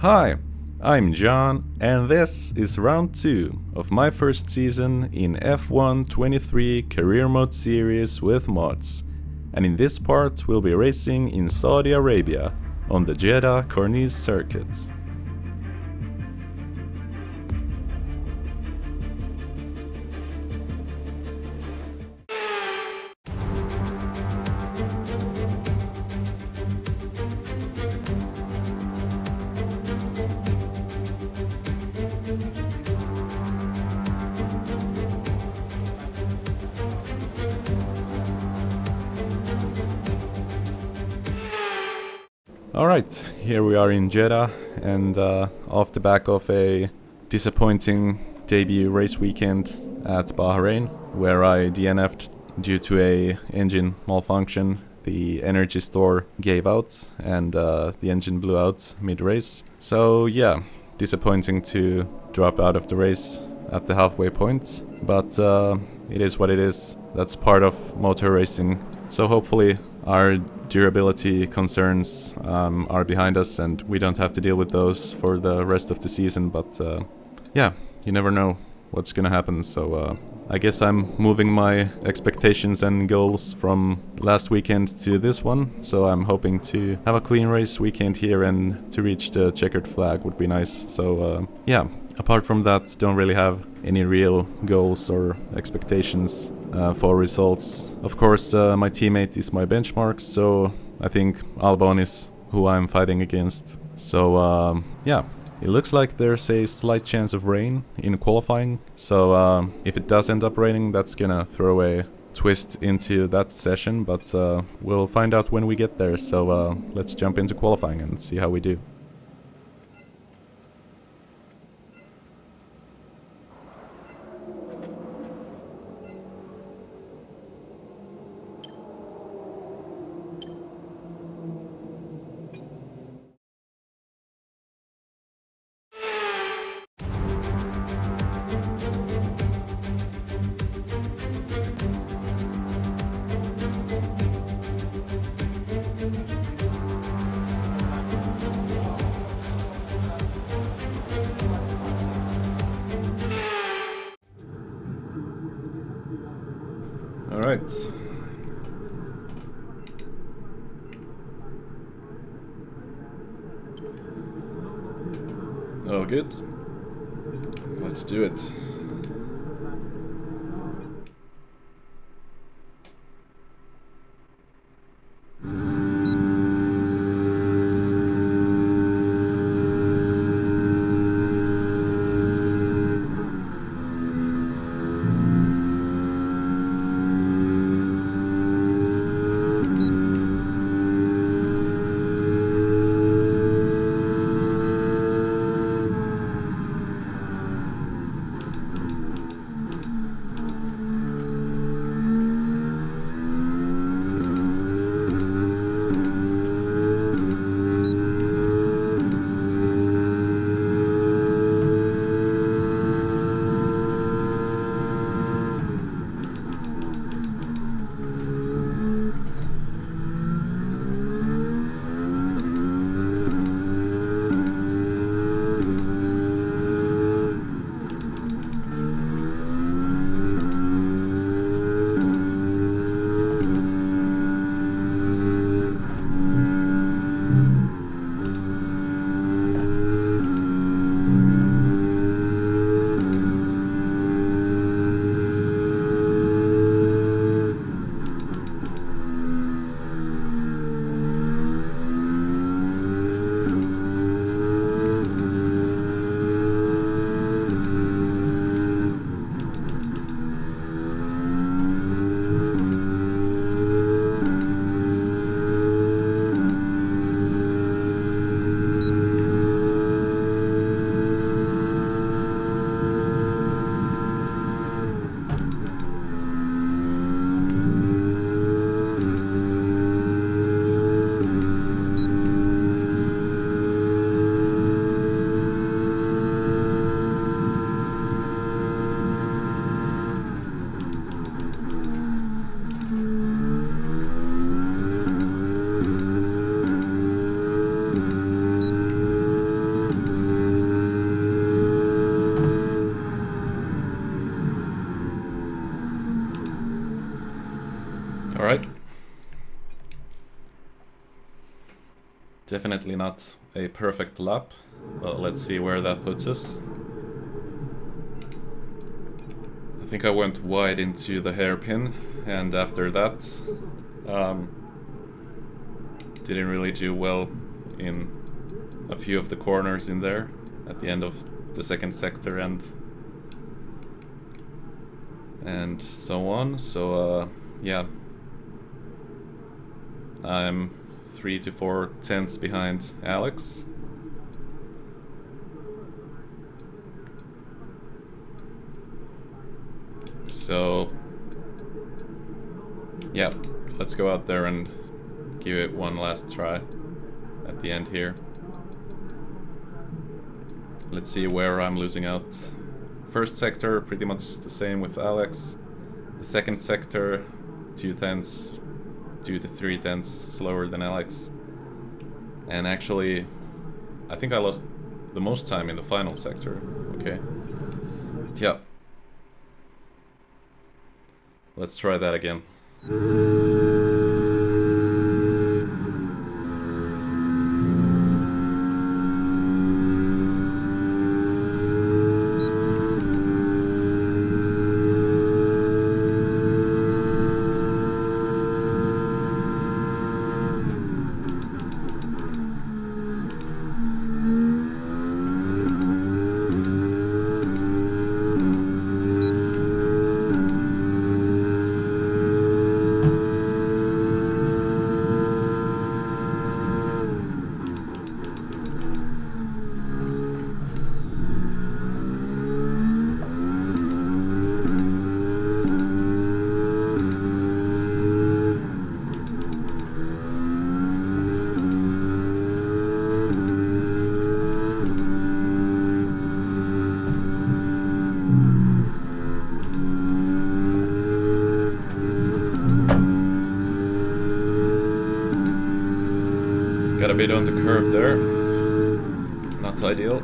Hi, I'm John, and this is round 2 of my first season in F1 23 Career Mode series with mods. And in this part we'll be racing in Saudi Arabia on the Jeddah Corniche circuit. Alright, here we are in Jeddah, and off the back of a disappointing debut race weekend at Bahrain, where I DNF'd due to a engine malfunction. The energy store gave out and the engine blew out mid-race. So yeah, disappointing to drop out of the race at the halfway point, but it is what it is. That's part of motor racing. So hopefully our durability concerns are behind us and we don't have to deal with those for the rest of the season, but yeah, you never know what's gonna happen. So I guess I'm moving my expectations and goals from last weekend to this one, so I'm hoping to have a clean race weekend here, and to reach the checkered flag would be nice. So yeah, apart from that, don't really have any real goals or expectations for results. Of course, my teammate is my benchmark, so I think Albon is who I'm fighting against. So yeah, it looks like there's a slight chance of rain in qualifying, so if it does end up raining, that's gonna throw a twist into that session, but we'll find out when we get there. So let's jump into qualifying and see how we do. Alright. Oh, good. Let's do it. Definitely not a perfect lap, but let's see where that puts us. I think I went wide into the hairpin, and after that didn't really do well in a few of the corners in there at the end of the second sector and so on. So yeah, I'm 3 to 4 tenths behind Alex. So yeah, let's go out there and give it one last try at the end here. Let's see where I'm losing out. First sector, pretty much the same with Alex. The second sector, 2 tenths, 2 to 3 tenths slower than Alex. And actually, I think I lost the most time in the final sector. Okay. Yeah. Let's try that again. Got a bit on the curb there. Not ideal.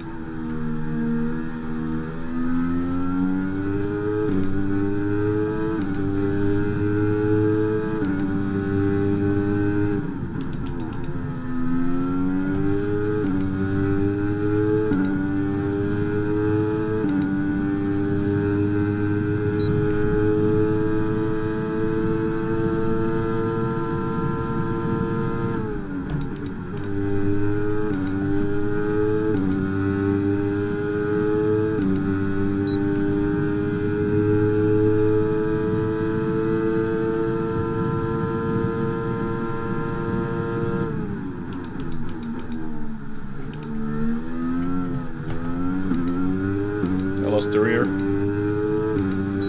Lost the rear.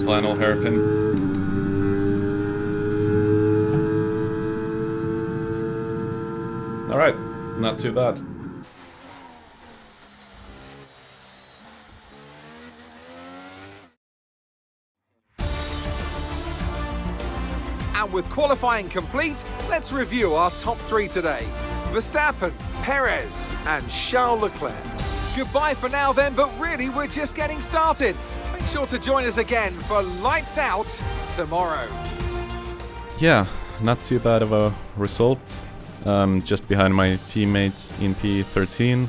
Final hairpin. Alright, not too bad. And with qualifying complete, let's review our top 3 today. Verstappen, Perez, and Charles Leclerc. Goodbye for now then, but really we're just getting started. Make sure to join us again for Lights Out tomorrow. Yeah, not too bad of a result. Just behind my teammate in P13.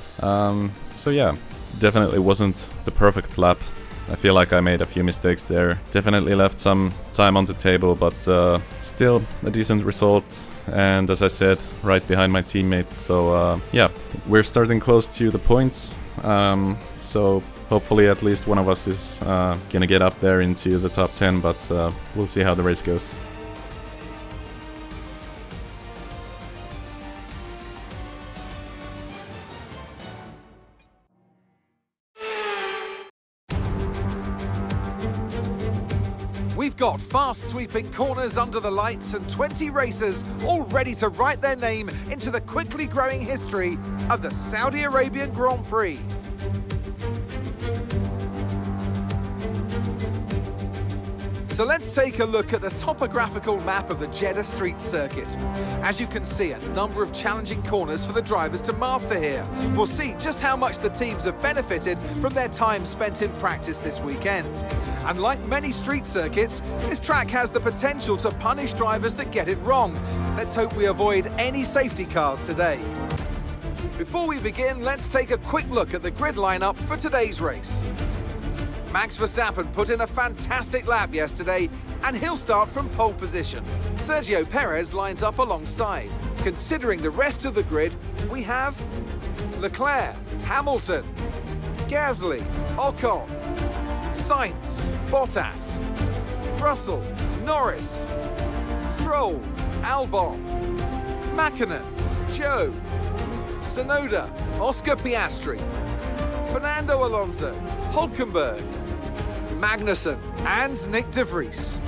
So yeah, definitely wasn't the perfect lap. I feel like I made a few mistakes there. Definitely left some time on the table, but still a decent result. And as I said, right behind my teammates. So yeah, we're starting close to the points. So hopefully at least one of us is gonna get up there into the top 10, but we'll see how the race goes. We've got fast sweeping corners under the lights and 20 racers all ready to write their name into the quickly growing history of the Saudi Arabian Grand Prix. So let's take a look at the topographical map of the Jeddah Street Circuit. As you can see, a number of challenging corners for the drivers to master here. We'll see just how much the teams have benefited from their time spent in practice this weekend. And like many street circuits, this track has the potential to punish drivers that get it wrong. Let's hope we avoid any safety cars today. Before we begin, let's take a quick look at the grid lineup for today's race. Max Verstappen put in a fantastic lap yesterday, and he'll start from pole position. Sergio Perez lines up alongside. Considering the rest of the grid, we have Leclerc, Hamilton, Gasly, Ocon, Sainz, Bottas, Russell, Norris, Stroll, Albon, Mäkinen, Joe, Tsunoda, Oscar Piastri, Fernando Alonso, Hülkenberg, Magnussen, and Nick de Vries.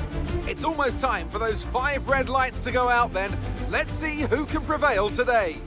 It's almost time for those 5 red lights to go out then. Let's see who can prevail today.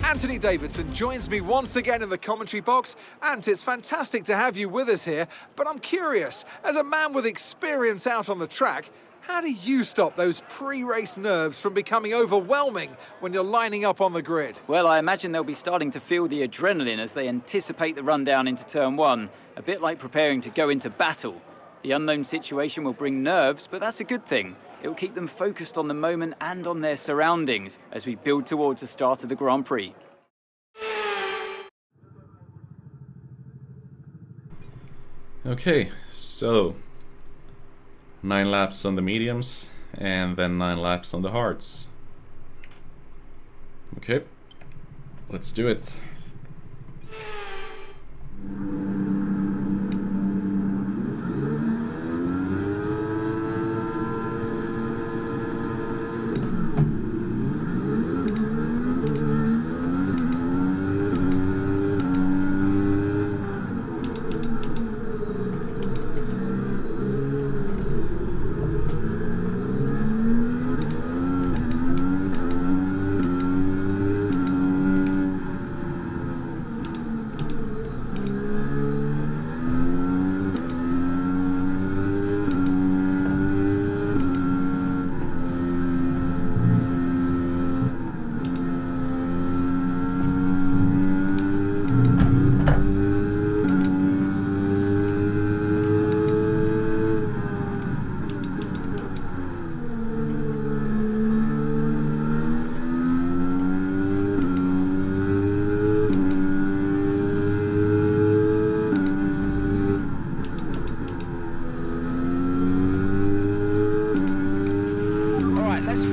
Anthony Davidson joins me once again in the commentary box. Ant, it's fantastic to have you with us here, but I'm curious, as a man with experience out on the track, how do you stop those pre-race nerves from becoming overwhelming when you're lining up on the grid? Well, I imagine they'll be starting to feel the adrenaline as they anticipate the rundown into turn 1, a bit like preparing to go into battle. The unknown situation will bring nerves, but that's a good thing. It will keep them focused on the moment and on their surroundings as we build towards the start of the Grand Prix. Okay, so 9 laps on the mediums and then 9 laps on the hards. Okay, let's do it.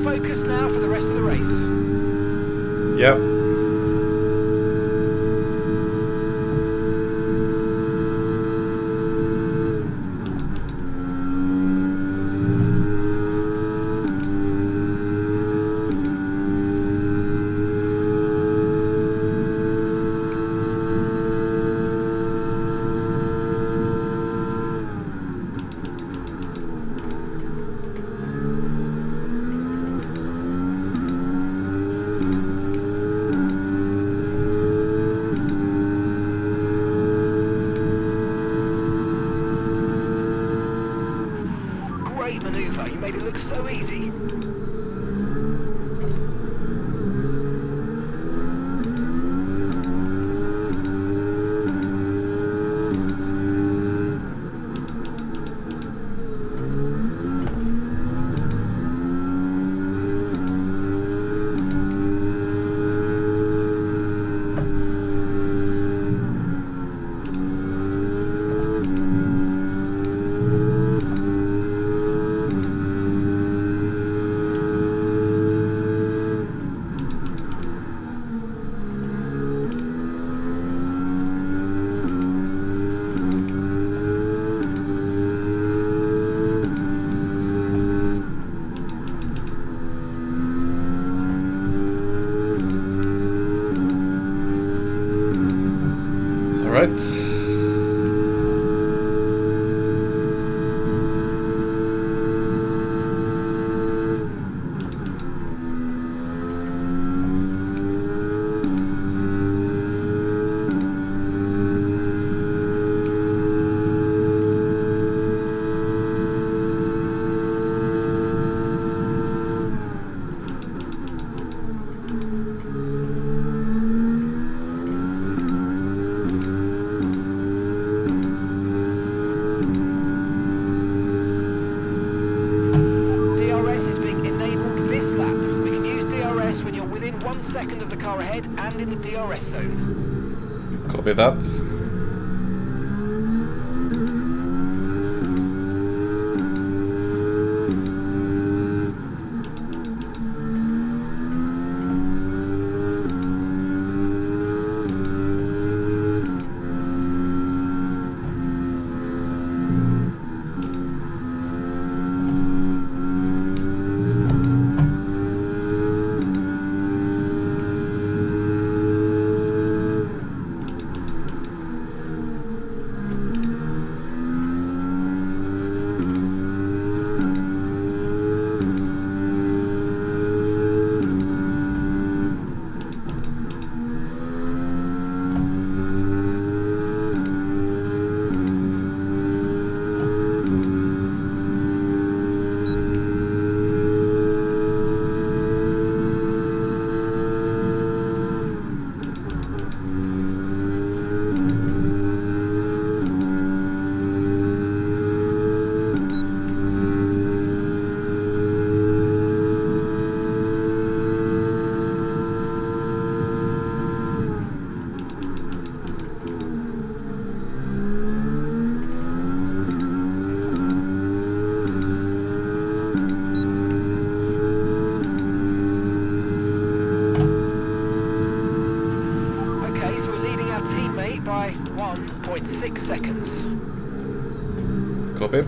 Focus now for the rest of the race. Yep. Manoeuvre, you made it look so easy. Alright. Second of the car ahead DRS zone. Copy that. By 1.6 seconds. Copy.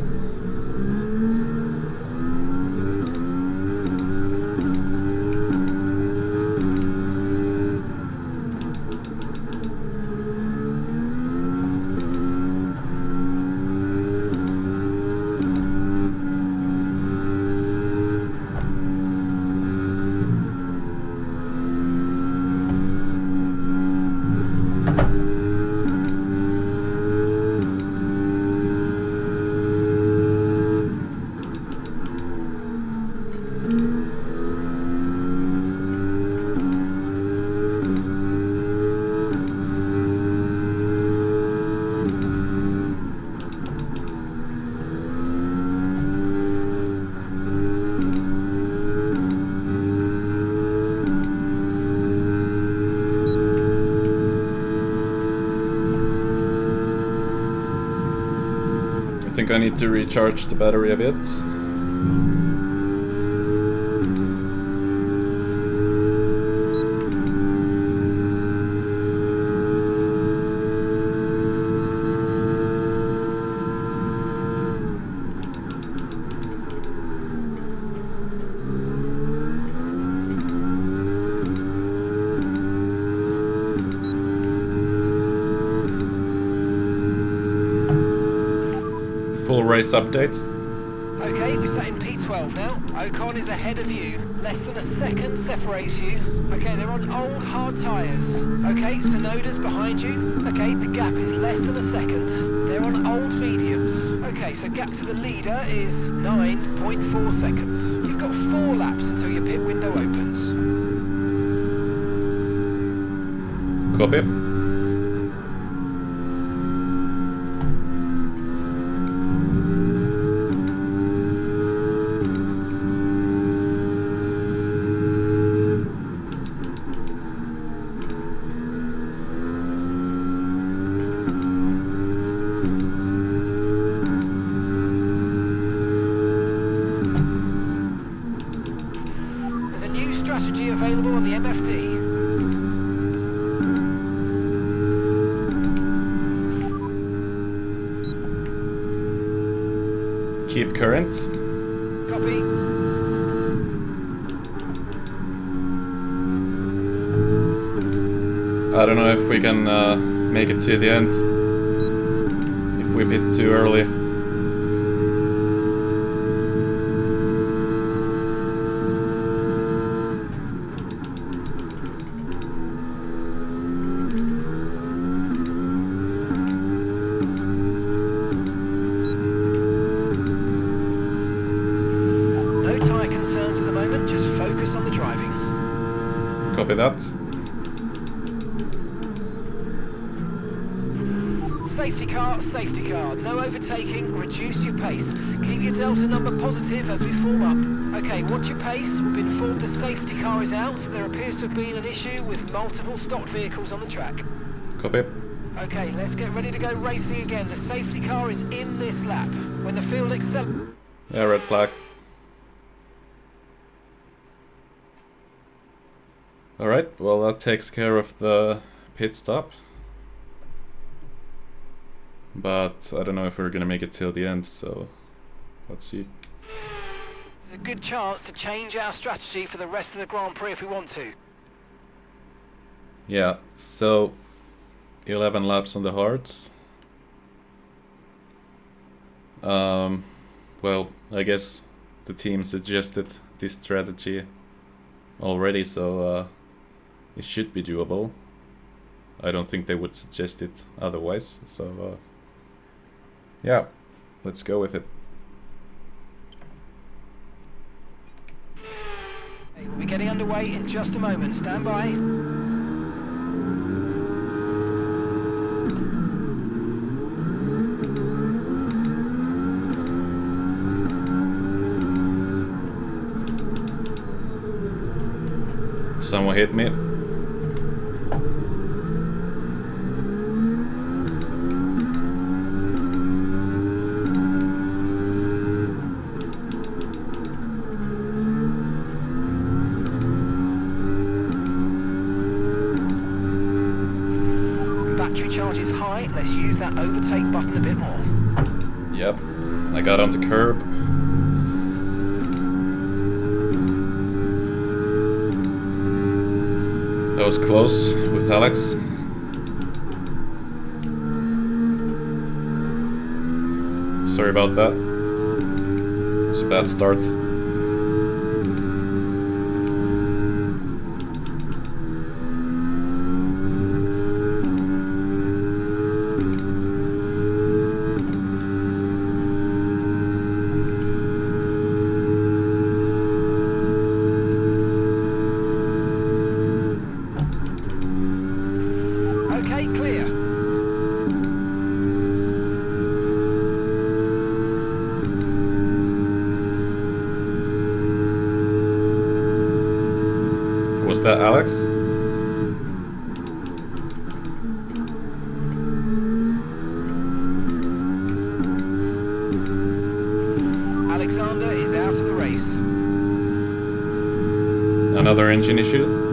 I think I need to recharge the battery a bit. Full race updates. Okay, we're sat in P12 now. Ocon is ahead of you. Less than a second separates you. Okay, they're on old hard tyres. Okay, Sonoda's behind you. Okay, the gap is less than a second. They're on old mediums. Okay, so gap to the leader is 9.4 seconds. You've got 4 laps until your pit window opens. Copy. Strategy available on the MFD. Keep currents. Copy. I don't know if we can make it to the end if we pit too early. Copy that. Safety car, no overtaking, reduce your pace. Keep your delta number positive as we form up. Okay, watch your pace. We've been informed the safety car is out. There appears to have been an issue with multiple stock vehicles on the track. Copy. Okay, let's get ready to go racing again. The safety car is in this lap. When the field accelerates... Yeah, red flag. Alright, well that takes care of the pit stop. But I don't know if we're gonna make it till the end, so let's see. There's a good chance to change our strategy for the rest of the Grand Prix if we want to. Yeah, so 11 laps on the hards. Well, I guess the team suggested this strategy already, so it should be doable. I don't think they would suggest it otherwise, so yeah, let's go with it. Okay, we'll be getting underway in just a moment. Stand by. Someone hit me. Battery charge is high. Let's use that overtake button a bit more. Yep, I got on the curb. That was close with Alex. Sorry about that. It's a bad start. Okay, clear. Was that Alex? Alexander is out of the race. Another engine issue?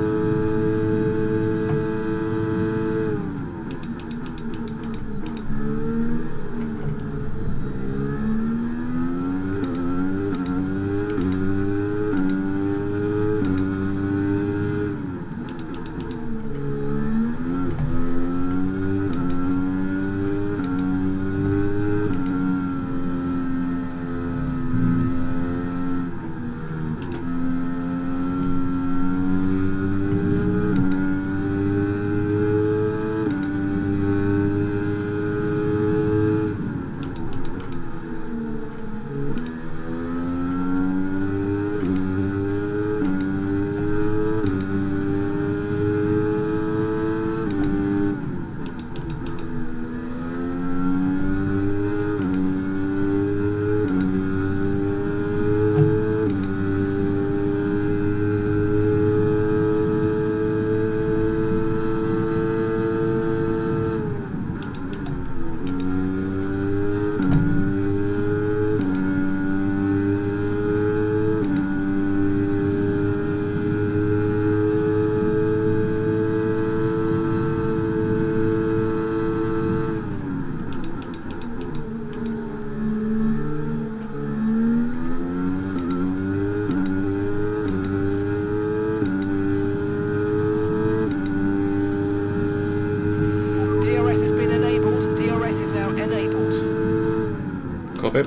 Copy.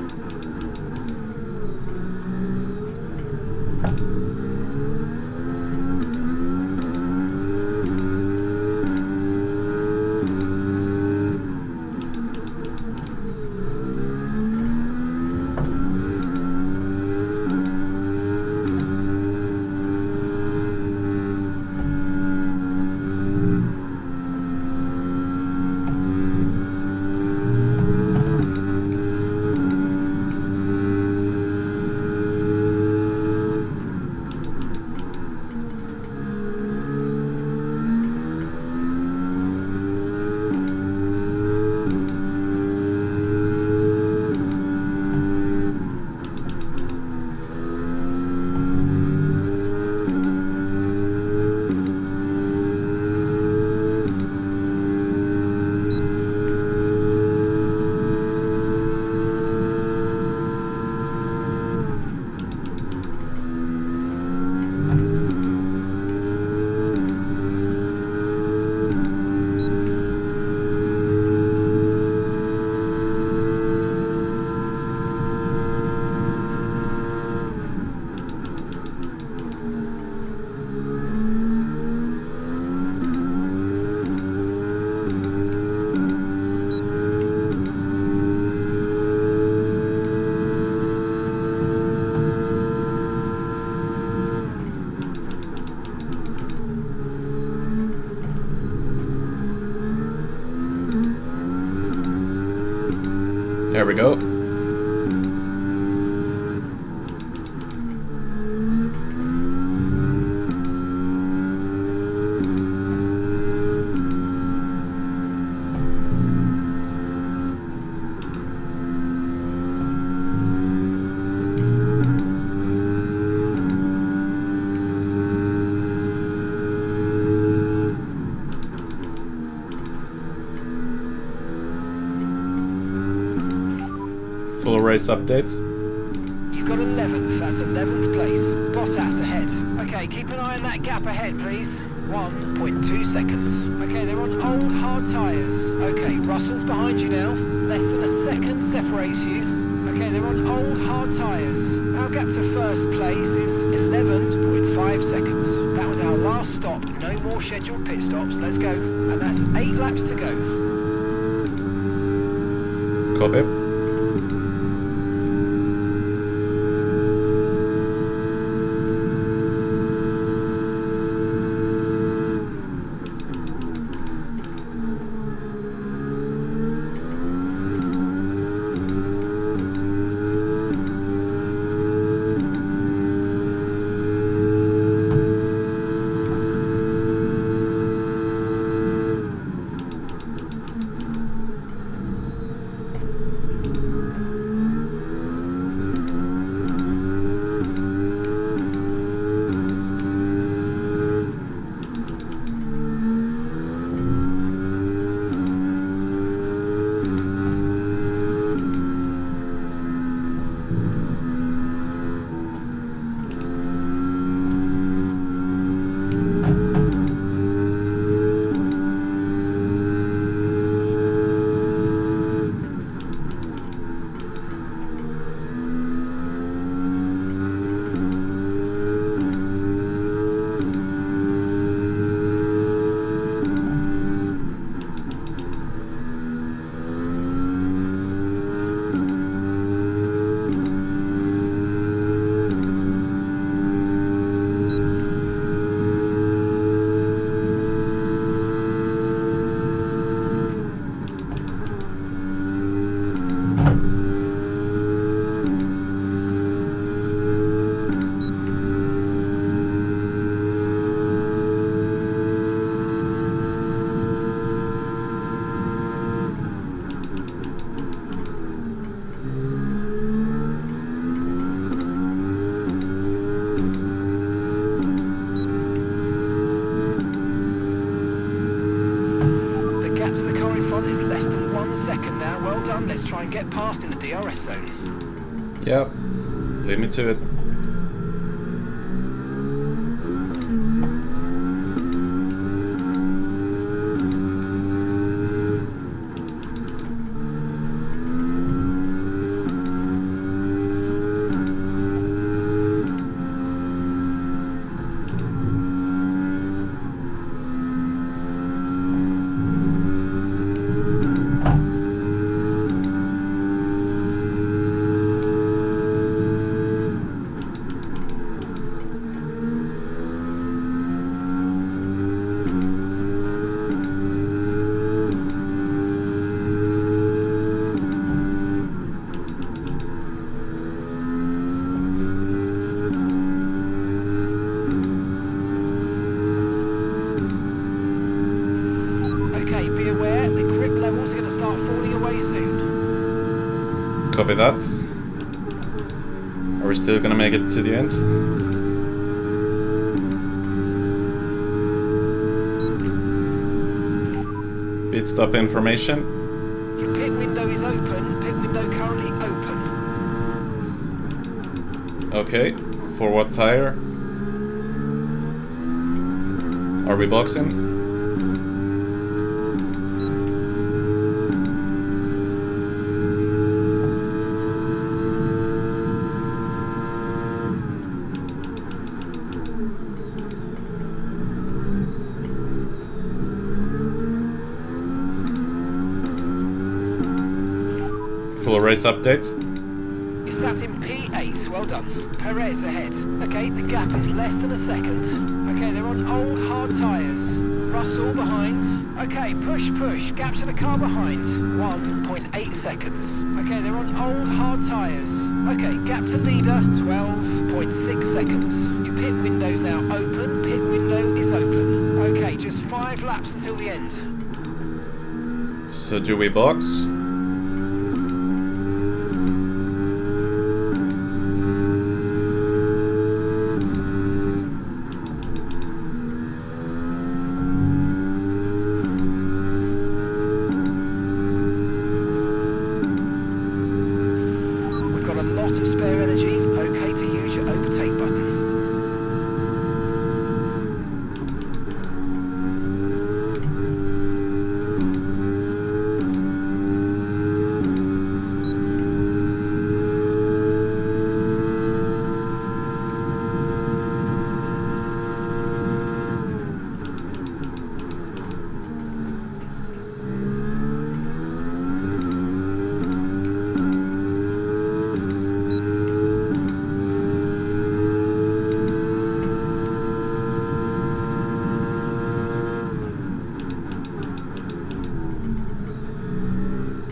Here we go. Full race updates. You've got 11th, that's 11th place. Bottas ahead. Okay, keep an eye on that gap ahead, please. 1.2 seconds. Okay, they're on old hard tyres. Okay, Russell's behind you now. Less than a second separates you. Okay, they're on old hard tyres. Our gap to first place is 11.5 seconds. That was our last stop. No more scheduled pit stops. Let's go. And that's 8 laps to go. Copy. Let's try and get past in the DRS zone. Yep. Leave me to it. Copy that. Are we still gonna make it to the end? Pit stop information. Your pit window is open. Pit window currently open. Okay. For what tire? Are we boxing? Full race updates. You sat in P8, well done. Perez ahead. Okay, the gap is less than a second. Okay, they're on old hard tyres. Russell behind. Okay, push, push. Gap to the car behind. 1.8 seconds. Okay, they're on old hard tyres. Okay, gap to leader. 12.6 seconds. Your pit window's now open. Pit window is open. Okay, just 5 laps until the end. So do we box?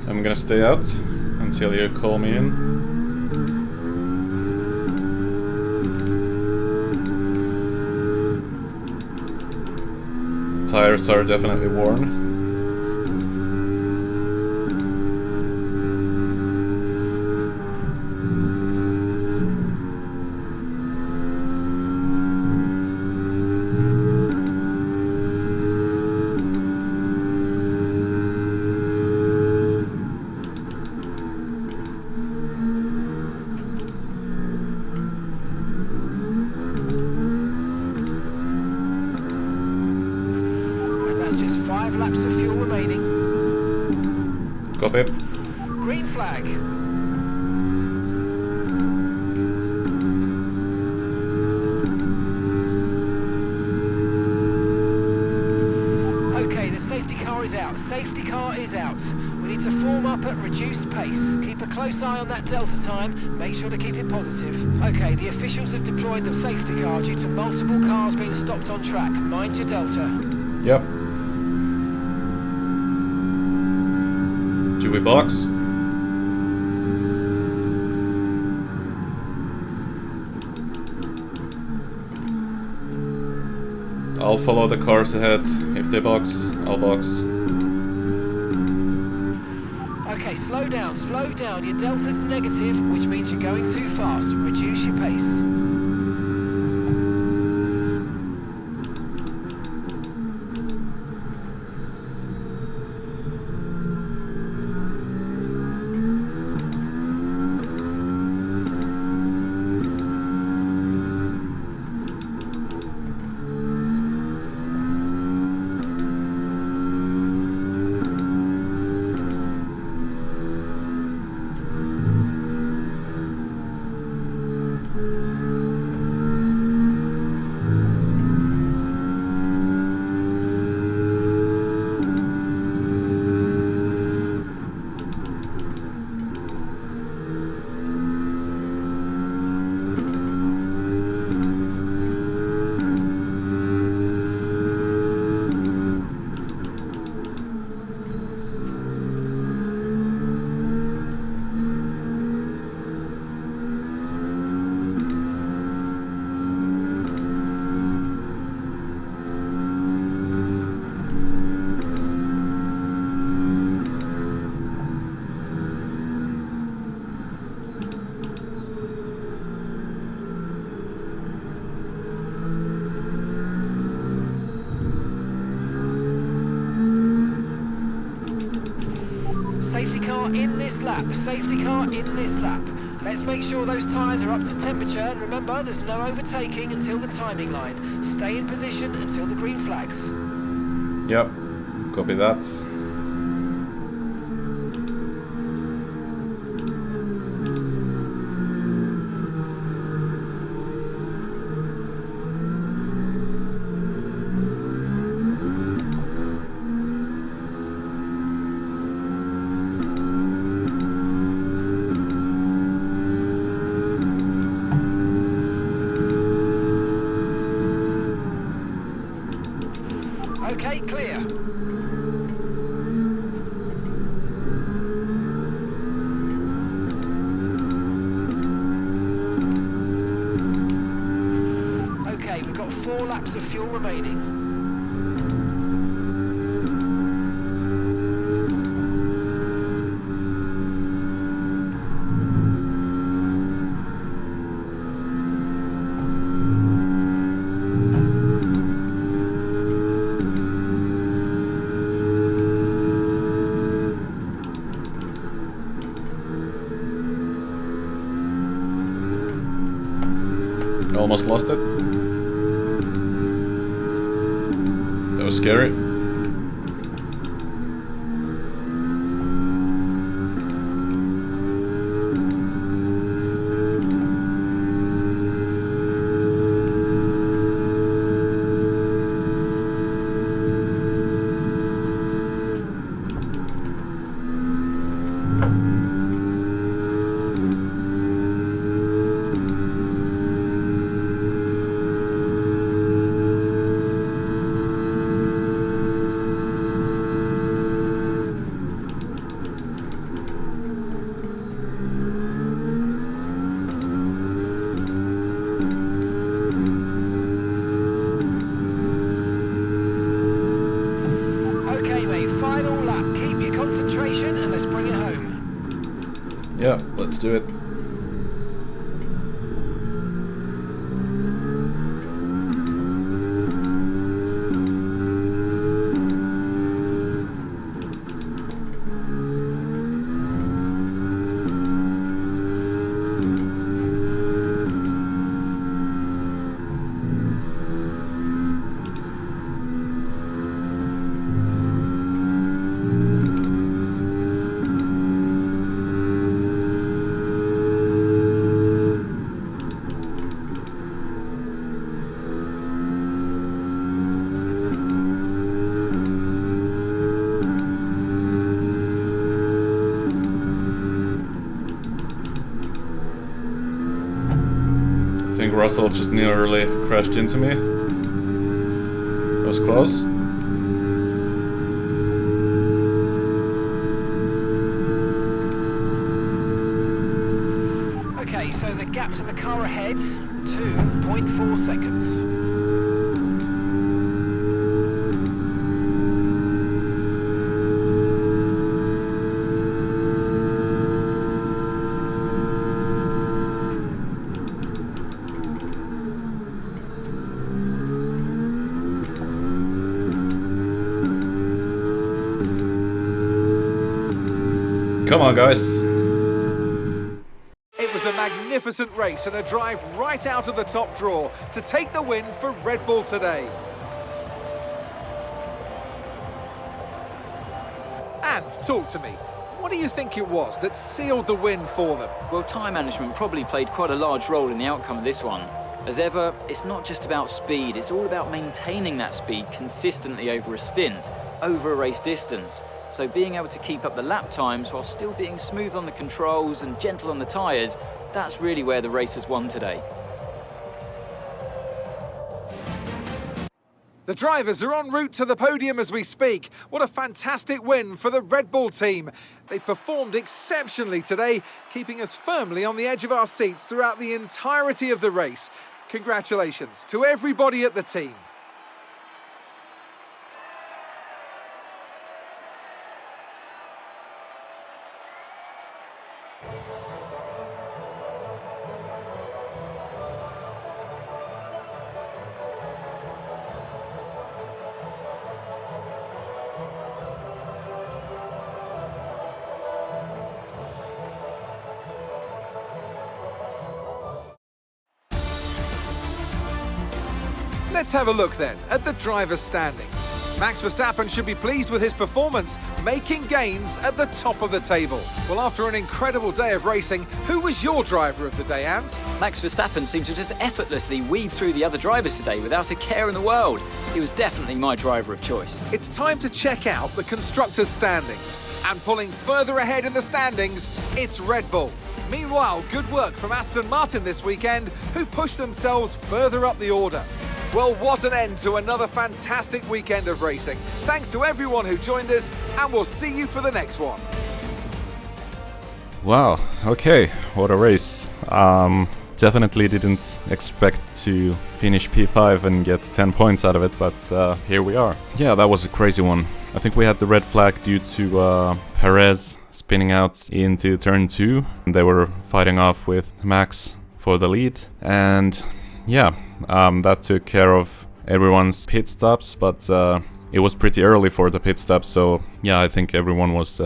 I'm gonna stay out until you call me in. Tires are definitely worn. Copy. Green flag. Okay, the safety car is out. Safety car is out. We need to form up at reduced pace. Keep a close eye on that delta time. Make sure to keep it positive. Okay, the officials have deployed the safety car due to multiple cars being stopped on track. Mind your delta. Yep. Do we box? I'll follow the cars ahead. If they box, I'll box. Okay, slow down, slow down. Your delta's negative, which means you're going too fast. Reduce your pace. In this lap, safety car in this lap. Let's make sure those tyres are up to temperature, and remember, there's no overtaking until the timing line. Stay in position until the green flags. Yep, copy that. Okay, clear. laps of fuel remaining. Almost lost it. That was scary. Yeah, let's do it. I think Russell just nearly crashed into me. That was close. Okay, so the gap to the car ahead, 2.4 seconds. Come on, guys. It was a magnificent race and a drive right out of the top draw to take the win for Red Bull today. And talk to me. What do you think it was that sealed the win for them? Well, time management probably played quite a large role in the outcome of this one. As ever, it's not just about speed, it's all about maintaining that speed consistently over a stint, over a race distance. So being able to keep up the lap times while still being smooth on the controls and gentle on the tyres, that's really where the race was won today. The drivers are en route to the podium as we speak. What a fantastic win for the Red Bull team. They performed exceptionally today, keeping us firmly on the edge of our seats throughout the entirety of the race. Congratulations to everybody at the team. Let's have a look then at the driver's standings. Max Verstappen should be pleased with his performance, making gains at the top of the table. Well, after an incredible day of racing, who was your driver of the day, Ant? Max Verstappen seemed to just effortlessly weave through the other drivers today without a care in the world. He was definitely my driver of choice. It's time to check out the constructors' standings. And pulling further ahead in the standings, it's Red Bull. Meanwhile, good work from Aston Martin this weekend, who pushed themselves further up the order. Well, what an end to another fantastic weekend of racing. Thanks to everyone who joined us, and we'll see you for the next one. Wow, okay, what a race. definitely didn't expect to finish P5 and get 10 points out of it, but here we are. Yeah, that was a crazy one. I think we had the red flag due to Perez spinning out into turn 2. They were fighting off with Max for the lead, and yeah, that took care of everyone's pit stops, but it was pretty early for the pit stop, so yeah, I think everyone was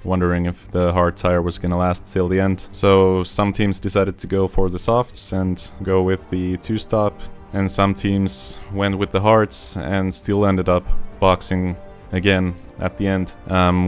wondering if the hard tire was gonna last till the end. So some teams decided to go for the softs and go with the 2-stop, and some teams went with the hards and still ended up boxing again at the end,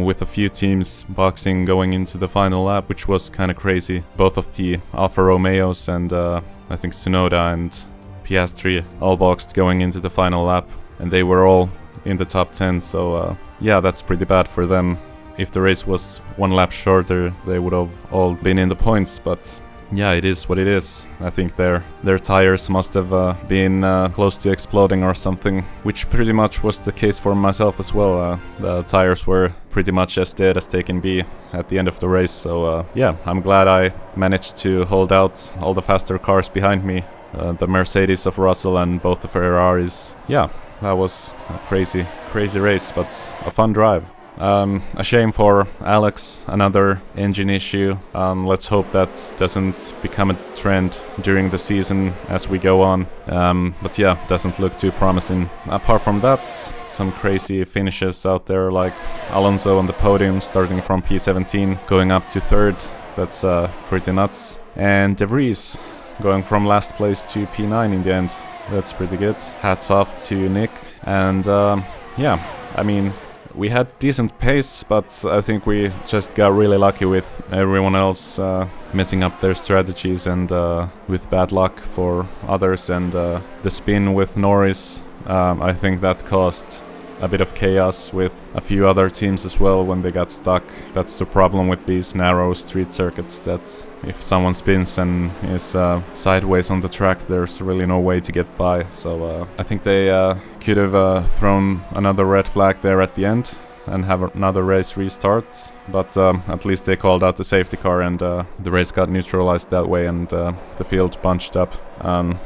with a few teams boxing going into the final lap, which was kind of crazy. Both of the Alfa Romeos and I think Tsunoda and Piastri all boxed going into the final lap, and they were all in the top 10, so yeah, that's pretty bad for them. If the race was one lap shorter, they would have all been in the points, but yeah, it is what it is. I think their tires must have been close to exploding or something, which pretty much was the case for myself as well. The tires were pretty much as dead as they can be at the end of the race, so yeah, I'm glad I managed to hold out all the faster cars behind me, the Mercedes of Russell and both the Ferraris. Yeah, that was a crazy race, but a fun drive. A shame for Alex, another engine issue. Let's hope that doesn't become a trend during the season as we go on. But yeah, doesn't look too promising. Apart from that, some crazy finishes out there, like Alonso on the podium starting from P17 going up to 3rd. That's pretty nuts. And De Vries going from last place to P9 in the end. That's pretty good. Hats off to Nick. And yeah, I mean, we had decent pace, but I think we just got really lucky with everyone else messing up their strategies and with bad luck for others, and the spin with Norris, I think that caused a bit of chaos with a few other teams as well when they got stuck. That's the problem with these narrow street circuits, that if someone spins and is sideways on the track, there's really no way to get by. So I think they could have thrown another red flag there at the end and have another race restart, but at least they called out the safety car, and the race got neutralized that way, and the field bunched up,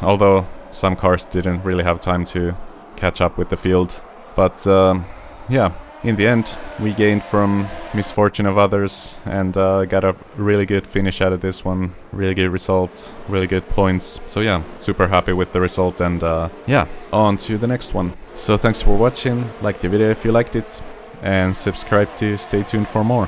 although some cars didn't really have time to catch up with the field. But yeah, in the end, we gained from misfortune of others and got a really good finish out of this one. Really good result, really good points. So yeah, super happy with the result, and yeah, on to the next one. So thanks for watching, like the video if you liked it, and subscribe to stay tuned for more.